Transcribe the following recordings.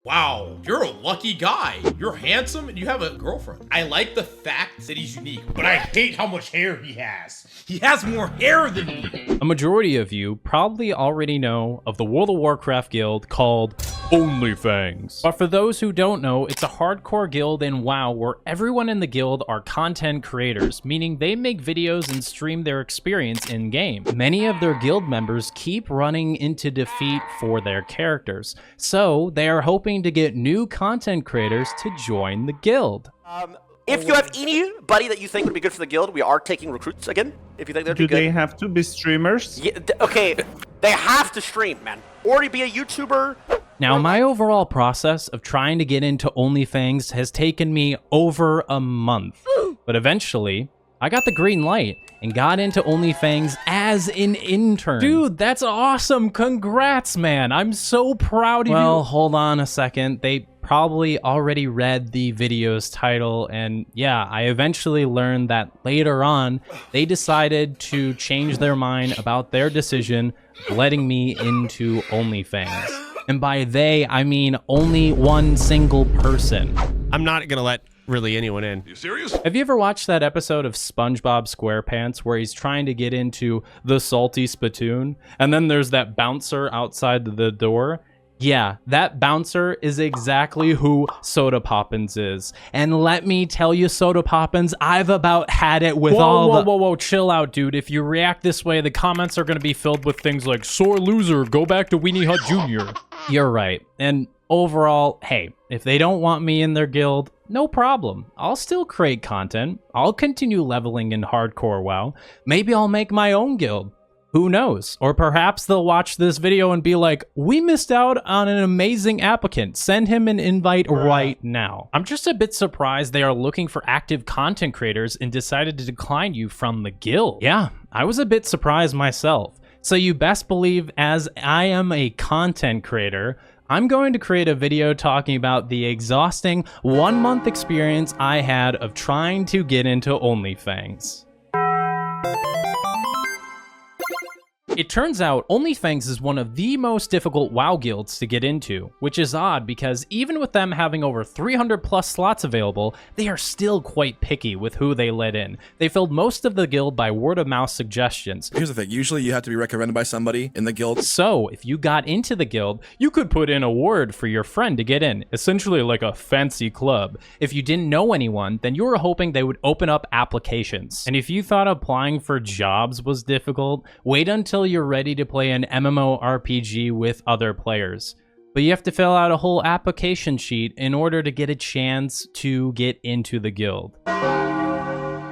Wow, you're a lucky guy. You're handsome and you have a girlfriend. I like the fact that he's unique, but I hate how much hair he has. He has more hair than me. A majority of you probably already know of the World of Warcraft guild called OnlyFangs. But for those who don't know, it's a hardcore guild in WoW where everyone in the guild are content creators, meaning they make videos and stream their experience in-game. Many of their guild members keep running into defeat for their characters, so they are hoping to get new content creators to join the guild. If you have anybody that you think would be good for the guild, we are taking recruits again. If you think they'd be good. Do they have to be streamers? Yeah, okay, they have to stream, man. Or to be a YouTuber. Now, my overall process of trying to get into OnlyFangs has taken me over a month. But eventually, I got the green light and got into OnlyFangs as an intern. Dude, that's awesome. Congrats, man. I'm so proud of you. Well, hold on a second. They probably already read the video's title, and yeah, I eventually learned that later on, they decided to change their mind about their decision of letting me into OnlyFangs. And by they, I mean only one single person. I'm not gonna let really anyone in. You serious? Have you ever watched that episode of SpongeBob SquarePants where he's trying to get into the salty spittoon, and then there's that bouncer outside the door? Yeah, that bouncer is exactly who Sodapoppins is. And let me tell you, Sodapoppins, I've about had it with Whoa, chill out, dude. If you react this way, the comments are gonna be filled with things like, sore loser, go back to Weenie Hut Jr. You're right. And overall, hey, if they don't want me in their guild, no problem. I'll still create content. I'll continue leveling in hardcore WoW. Maybe I'll make my own guild. Who knows? Or perhaps they'll watch this video and be like, we missed out on an amazing applicant. Send him an invite right now. I'm just a bit surprised they are looking for active content creators and decided to decline you from the guild. Yeah, I was a bit surprised myself. So you best believe, as I am a content creator, I'm going to create a video talking about the exhausting 1-month experience I had of trying to get into OnlyFangs. It turns out OnlyFangs is one of the most difficult WoW guilds to get into, which is odd because even with them having over 300 plus slots available, they are still quite picky with who they let in. They filled most of the guild by word of mouth suggestions. Here's the thing, usually you have to be recommended by somebody in the guild. So if you got into the guild, you could put in a word for your friend to get in, essentially like a fancy club. If you didn't know anyone, then you were hoping they would open up applications. And if you thought applying for jobs was difficult, wait until you're ready to play an MMORPG with other players. But you have to fill out a whole application sheet in order to get a chance to get into the guild.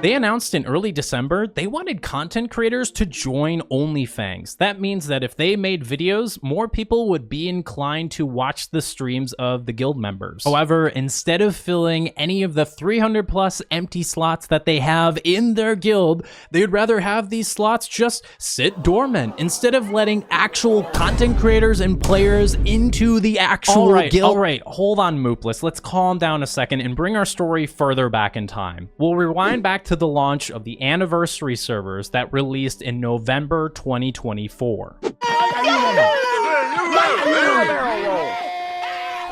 They announced in early December they wanted content creators to join OnlyFangs. That means that if they made videos, more people would be inclined to watch the streams of the guild members. However, instead of filling any of the 300 plus empty slots that they have in their guild, they'd rather have these slots just sit dormant instead of letting actual content creators and players into the actual guild. All right, hold on, moopliss. Let's calm down a second and bring our story further back in time. We'll rewind back to the launch of the anniversary servers that released in November 2024.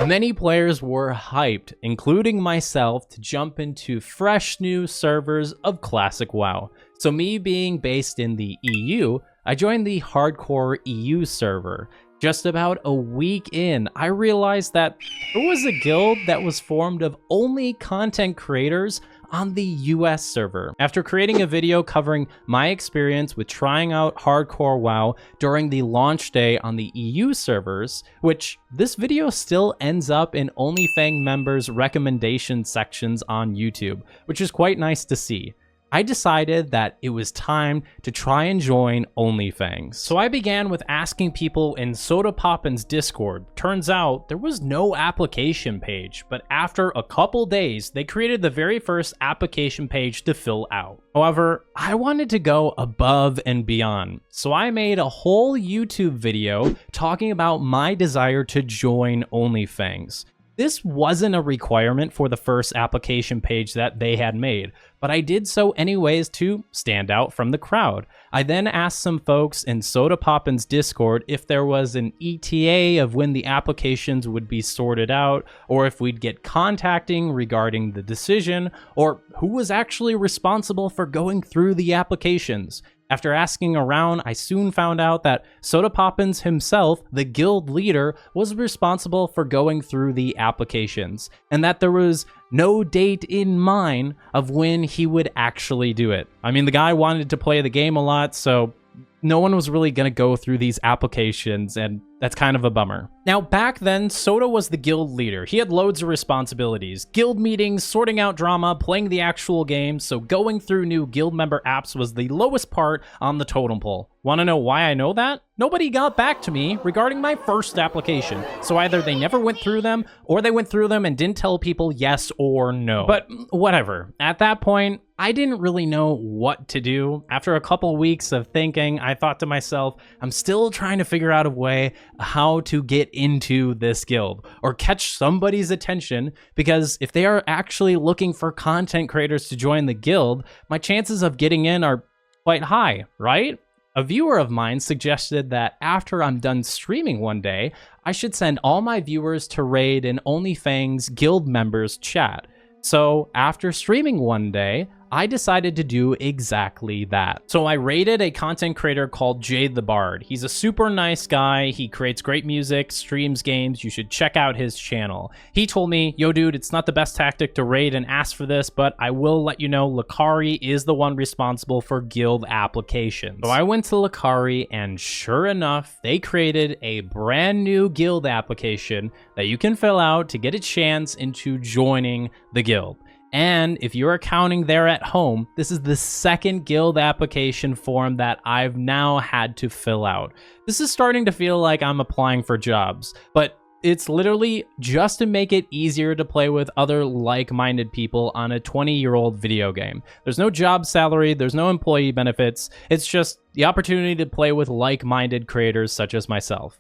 Many players were hyped, including myself, to jump into fresh new servers of classic WoW. So me being based in the EU, I joined the hardcore EU server. Just about a week in, I realized that there was a guild that was formed of only content creators on the US server. After creating a video covering my experience with trying out hardcore WoW during the launch day on the EU servers, which this video still ends up in OnlyFang members' recommendation sections on YouTube, which is quite nice to see. I decided that it was time to try and join OnlyFangs. So I began with asking people in Sodapoppin's Discord. Turns out there was no application page, but after a couple days, they created the very first application page to fill out. However, I wanted to go above and beyond, so I made a whole YouTube video talking about my desire to join OnlyFangs. This wasn't a requirement for the first application page that they had made, but I did so anyways to stand out from the crowd. I then asked some folks in Sodapoppin's Discord if there was an ETA of when the applications would be sorted out, or if we'd get contacting regarding the decision, or who was actually responsible for going through the applications. After asking around, I soon found out that Sodapoppins himself, the guild leader, was responsible for going through the applications, and that there was no date in mind of when he would actually do it. I mean, the guy wanted to play the game a lot, so no one was really going to go through these applications, and that's kind of a bummer. Now, back then, Soda was the guild leader. He had loads of responsibilities. Guild meetings, sorting out drama, playing the actual game, so going through new guild member apps was the lowest part on the totem pole. Want to know why I know that? Nobody got back to me regarding my first application, so either they never went through them, or they went through them and didn't tell people yes or no. But whatever. At that point, I didn't really know what to do. After a couple weeks of thinking, I thought to myself, I'm still trying to figure out a way how to get into this guild or catch somebody's attention, because if they are actually looking for content creators to join the guild, my chances of getting in are quite high, right? A viewer of mine suggested that after I'm done streaming one day, I should send all my viewers to raid an OnlyFangs guild members chat. So after streaming one day, I decided to do exactly that. So I raided a content creator called Jaythebard. He's a super nice guy. He creates great music, streams games. You should check out his channel. He told me, yo dude, it's not the best tactic to raid and ask for this, but I will let you know Lacari is the one responsible for guild applications. So I went to Lacari, and sure enough, they created a brand new guild application that you can fill out to get a chance into joining the guild. And if you're accounting there at home, this is the second guild application form that I've now had to fill out. This is starting to feel like I'm applying for jobs, but it's literally just to make it easier to play with other like-minded people on a 20-year-old video game. There's no job salary, there's no employee benefits. It's just the opportunity to play with like-minded creators such as myself.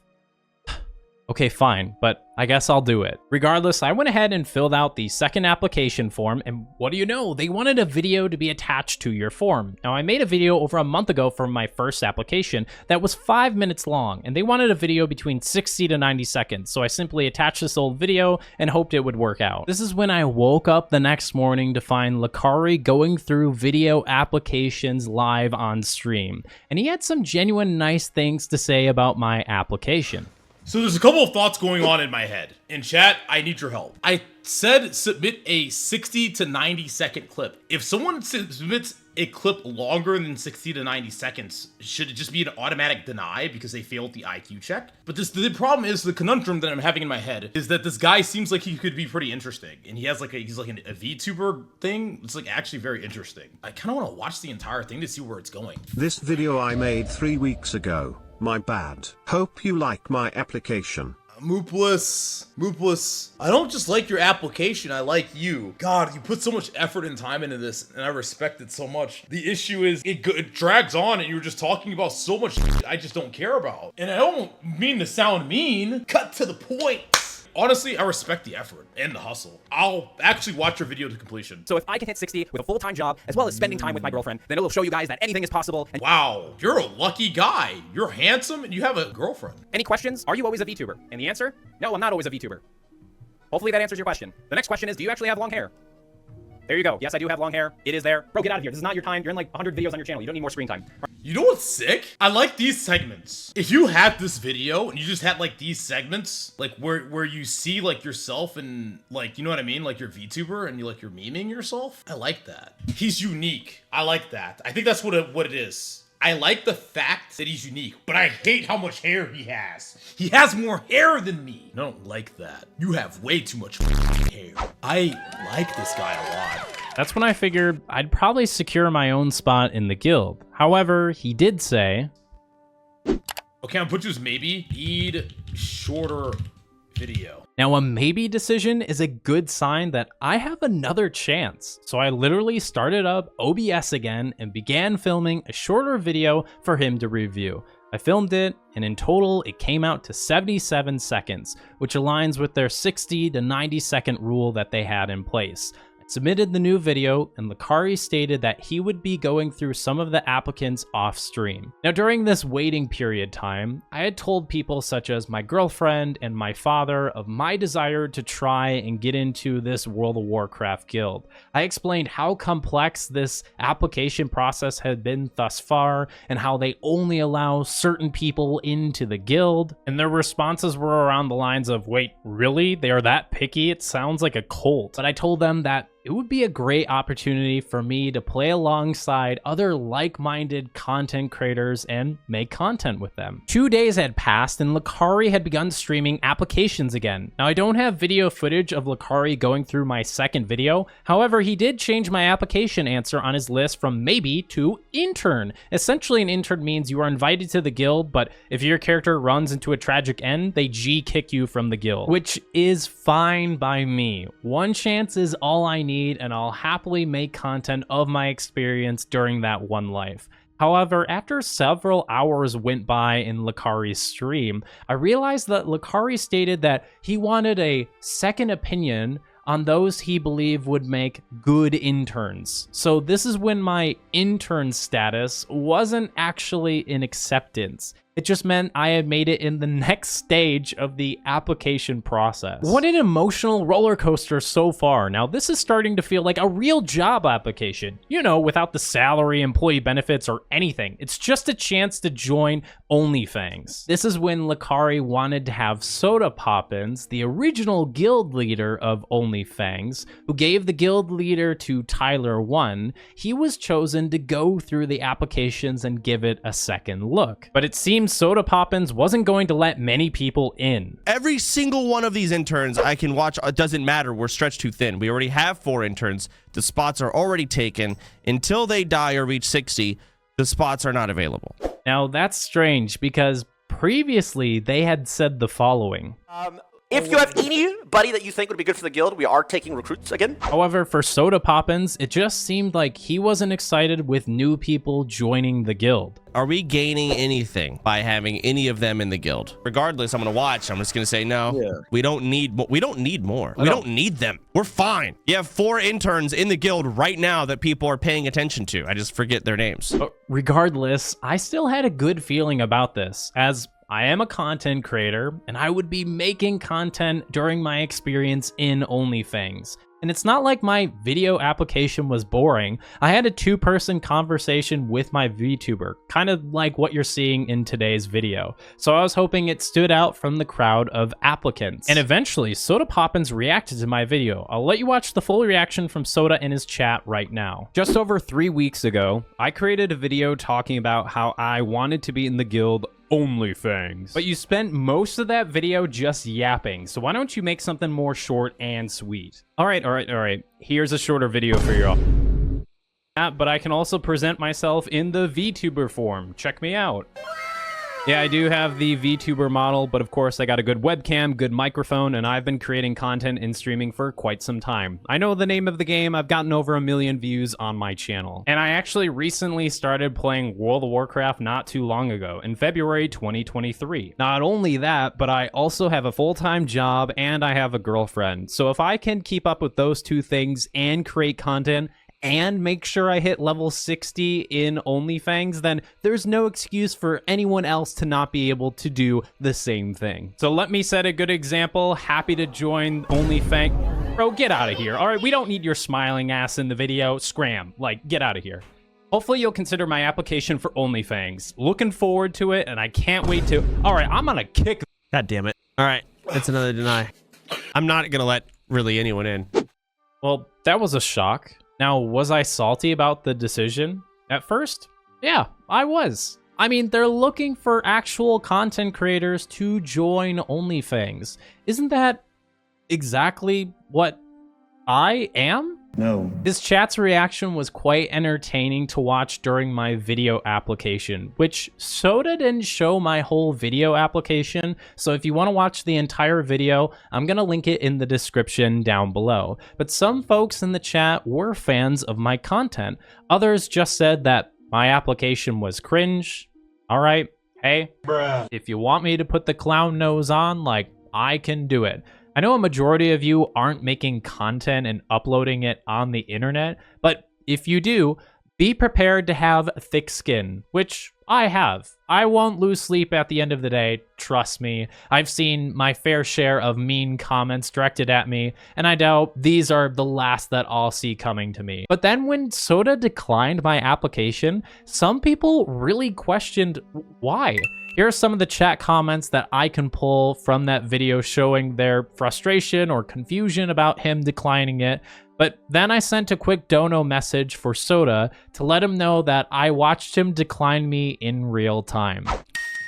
Okay, fine, but I guess I'll do it. Regardless, I went ahead and filled out the second application form, and what do you know? They wanted a video to be attached to your form. Now, I made a video over a month ago for my first application that was 5 minutes long, and they wanted a video between 60 to 90 seconds, so I simply attached this old video and hoped it would work out. This is when I woke up the next morning to find Lacari going through video applications live on stream, and he had some genuine nice things to say about my application. So there's a couple of thoughts going on in my head. In chat, I need your help. I said submit a 60 to 90 second clip. If someone submits a clip longer than 60 to 90 seconds, should it just be an automatic deny because they failed the IQ check? But the problem is, the conundrum that I'm having in my head is that this guy seems like he could be pretty interesting. And he has like he's like a VTuber thing. It's like actually very interesting. I kind of want to watch the entire thing to see where it's going. This video I made 3 weeks ago. My bad. Hope you like my application. Moopliss. I don't just like your application, I like you. God, you put so much effort and time into this, and I respect it so much. The issue is, it drags on, and you're just talking about so much shit I just don't care about. And I don't mean to sound mean. Cut to the point. Honestly, I respect the effort and the hustle. I'll actually watch your video to completion. So if I can hit 60 with a full-time job, as well as spending time with my girlfriend, then it'll show you guys that anything is possible. And wow, you're a lucky guy. You're handsome and you have a girlfriend. Any questions? Are you always a VTuber? And the answer? No, I'm not always a VTuber. Hopefully that answers your question. The next question is, do you actually have long hair? There you go. Yes, I do have long hair. It is there. Bro, get out of here. This is not your time. You're in like 100 videos on your channel. You don't need more screen time. You know what's sick? I like these segments. If you had this video and you just had like these segments, like where you see like yourself and like, you know what I mean? Like you're VTuber and you're memeing yourself. I like that. He's unique. I like that. I think that's what it is. I like the fact that he's unique, but I hate how much hair he has. He has more hair than me. I don't like that. You have way too much hair. I like this guy a lot. That's when I figured I'd probably secure my own spot in the guild. However, he did say, okay, I'll put you as maybe. Need shorter video. Now, a maybe decision is a good sign that I have another chance. So I literally started up OBS again and began filming a shorter video for him to review. I filmed it, and in total, it came out to 77 seconds, which aligns with their 60 to 90 second rule that they had in place. Submitted the new video, and Lacari stated that he would be going through some of the applicants off stream. Now, during this waiting period time, I had told people such as my girlfriend and my father of my desire to try and get into this World of Warcraft guild. I explained how complex this application process had been thus far, and how they only allow certain people into the guild, and their responses were around the lines of, wait, really? They are that picky? It sounds like a cult. But I told them that it would be a great opportunity for me to play alongside other like-minded content creators and make content with them. 2 days had passed and Lacari had begun streaming applications again. Now, I don't have video footage of Lacari going through my second video. However, he did change my application answer on his list from maybe to intern. Essentially, an intern means you are invited to the guild, but if your character runs into a tragic end, they G-kick you from the guild, which is fine by me. One chance is all I need, and I'll happily make content of my experience during that one life. However, after several hours went by in Lacari's stream, I realized that Lacari stated that he wanted a second opinion on those he believed would make good interns. So this is when my intern status wasn't actually in acceptance. It just meant I had made it in the next stage of the application process. What an emotional roller coaster so far. Now, this is starting to feel like a real job application. You know, without the salary, employee benefits, or anything. It's just a chance to join OnlyFangs. This is when Lacari wanted to have Sodapoppin, the original guild leader of OnlyFangs, who gave the guild leader to Tyler 1. He was chosen to go through the applications and give it a second look. But it seems Sodapoppin wasn't going to let many people in. Every single one of these interns I can watch, it doesn't matter, we're stretched too thin. We already have 4 interns. The spots are already taken. Until they die or reach 60, the spots are not available. Now, that's strange because previously they had said the following. If you have anybody that you think would be good for the guild, we are taking recruits again. However, for Sodapoppin, it just seemed like he wasn't excited with new people joining the guild. Are we gaining anything by having any of them in the guild? Regardless, I'm gonna watch. I'm just gonna say no. Yeah. We don't need more. We don't need more. We don't need them. We're fine. You have 4 interns in the guild right now that people are paying attention to. I just forget their names. But regardless, I still had a good feeling about this, as I am a content creator, and I would be making content during my experience in OnlyFangs. And it's not like my video application was boring. I had a 2-person conversation with my VTuber, kind of like what you're seeing in today's video. So I was hoping it stood out from the crowd of applicants. And eventually, Sodapoppin reacted to my video. I'll let you watch the full reaction from Soda in his chat right now. Just over 3 weeks ago, I created a video talking about how I wanted to be in the guild OnlyFangs. But you spent most of that video just yapping, so why don't you make something more short and sweet? All right. Here's a shorter video for y'all. But I can also present myself in the VTuber form. Check me out. Yeah, I do have the VTuber model, but of course I got a good webcam, good microphone, and I've been creating content and streaming for quite some time. I know the name of the game. I've gotten over 1 million views on my channel. And I actually recently started playing World of Warcraft not too long ago, in February 2023. Not only that, but I also have a full-time job and I have a girlfriend. So if I can keep up with those 2 things and create content, and make sure I hit level 60 in OnlyFangs, then there's no excuse for anyone else to not be able to do the same thing. So let me set a good example. Happy to join OnlyFangs. Bro, get out of here. All right, we don't need your smiling ass in the video. Scram. Like, get out of here. Hopefully you'll consider my application for OnlyFangs. Looking forward to it, and I can't wait to... All right, I'm gonna kick... God damn it. All right, that's another deny. I'm not gonna let really anyone in. Well, that was a shock. Now, was I salty about the decision? At first, yeah, I was. I mean, they're looking for actual content creators to join OnlyFangs. Isn't that exactly what I am? No. His chat's reaction was quite entertaining to watch during my video application, which Soda didn't show my whole video application, so if you want to watch the entire video, I'm going to link it in the description down below. But some folks in the chat were fans of my content. Others just said that my application was cringe. Alright, hey, if you want me to put the clown nose on, like, I can do it. I know a majority of you aren't making content and uploading it on the internet, but if you do, be prepared to have thick skin, which I have. I won't lose sleep at the end of the day, trust me. I've seen my fair share of mean comments directed at me, and I doubt these are the last that I'll see coming to me. But then when Soda declined my application, some people really questioned why. Here are some of the chat comments that I can pull from that video showing their frustration or confusion about him declining it. But then I sent a quick dono message for Soda to let him know that I watched him decline me in real time.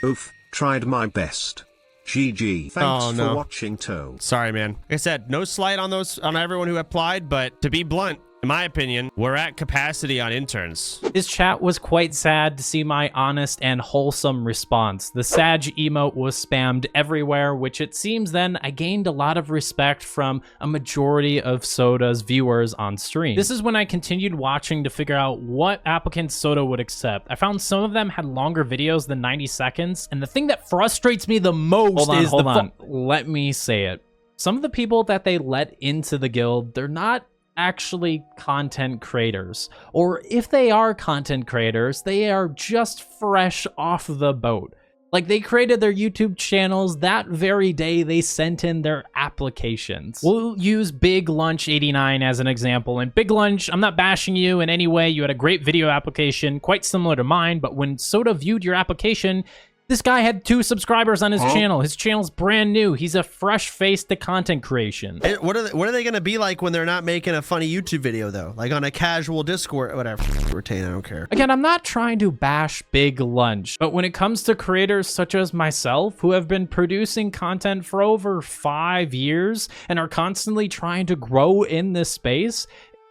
Oof, tried my best. GG. Thanks for watching, Toe. Sorry, man. Like I said, no slight on everyone who applied, but to be blunt, in my opinion, we're at capacity on interns. His chat was quite sad to see my honest and wholesome response. The Sag emote was spammed everywhere, which it seems then I gained a lot of respect from a majority of Soda's viewers on stream. This is when I continued watching to figure out what applicants Soda would accept. I found some of them had longer videos than 90 seconds, and the thing that frustrates me the most hold on. Let me say it. Some of the people that they let into the guild, they're not actually content creators, or if they are content creators, they are just fresh off the boat. Like, they created their YouTube channels that very day they sent in their applications. We'll use Big Lunch 89 as an example. And Big Lunch, I'm not bashing you in any way. You had a great video application, quite similar to mine, but when Soda viewed your application, this guy had 2 subscribers on his channel. His channel's brand new. He's a fresh face to content creation. What are they gonna be like when they're not making a funny YouTube video though? Like on a casual Discord, whatever. Retain, I don't care. Again, I'm not trying to bash Big Lunch, but when it comes to creators such as myself, who have been producing content for over 5 years and are constantly trying to grow in this space,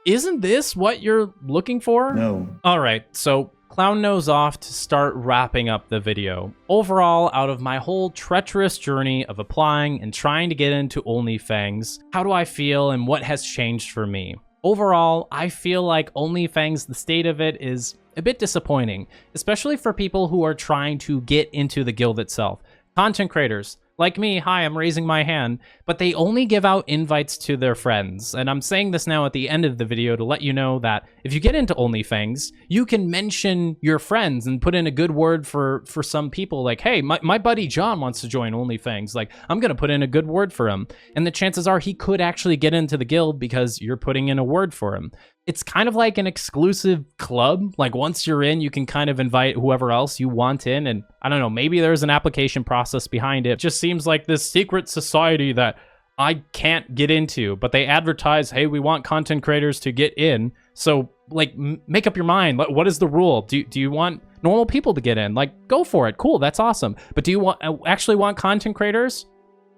isn't this what you're looking for? No. All right, so Clown Nose off to start wrapping up the video. Overall, out of my whole treacherous journey of applying and trying to get into OnlyFangs, how do I feel and what has changed for me? Overall, I feel like OnlyFangs, the state of it is a bit disappointing, especially for people who are trying to get into the guild itself. Content creators, like me, hi, I'm raising my hand, but they only give out invites to their friends. And I'm saying this now at the end of the video to let you know that if you get into OnlyFangs, you can mention your friends and put in a good word for some people. Like, hey, my buddy John wants to join OnlyFangs. Like, I'm going to put in a good word for him. And the chances are he could actually get into the guild because you're putting in a word for him. It's kind of like an exclusive club. Like, once you're in, you can kind of invite whoever else you want in. And I don't know, maybe there's an application process behind it. It just seems like this secret society that I can't get into, but they advertise, hey, we want content creators to get in. So, like, make up your mind. What is the rule? Do you want normal people to get in? Like, go for it. Cool, that's awesome. But do you actually want content creators?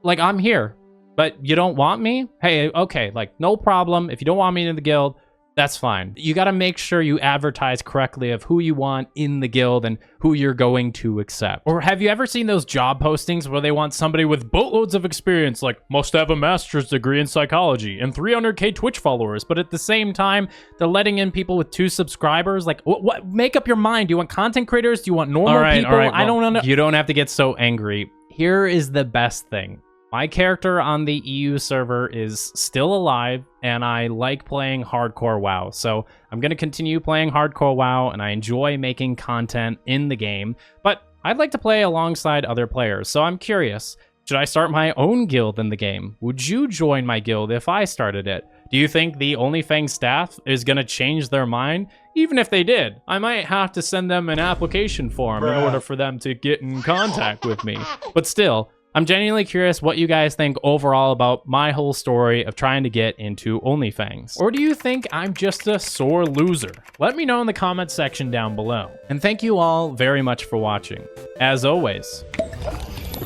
Like, I'm here, but you don't want me? Hey, okay, like, no problem. If you don't want me in the guild, that's fine. You got to make sure you advertise correctly of who you want in the guild and who you're going to accept. Or have you ever seen those job postings where they want somebody with boatloads of experience, like must have a master's degree in psychology and 300K Twitch followers, but at the same time, they're letting in people with 2 subscribers? Like, what? Make up your mind. Do you want content creators? Do you want normal people? Well, I don't know. You don't have to get so angry. Here is the best thing. My character on the EU server is still alive, and I like playing hardcore WoW. So I'm going to continue playing hardcore WoW, and I enjoy making content in the game. But I'd like to play alongside other players, so I'm curious. Should I start my own guild in the game? Would you join my guild if I started it? Do you think the OnlyFangs staff is going to change their mind? Even if they did, I might have to send them an application form in order for them to get in contact with me. But still, I'm genuinely curious what you guys think overall about my whole story of trying to get into OnlyFangs. Or do you think I'm just a sore loser? Let me know in the comment section down below. And thank you all very much for watching. As always,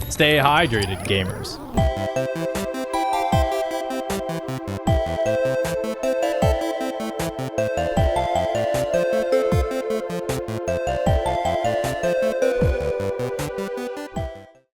stay hydrated, gamers.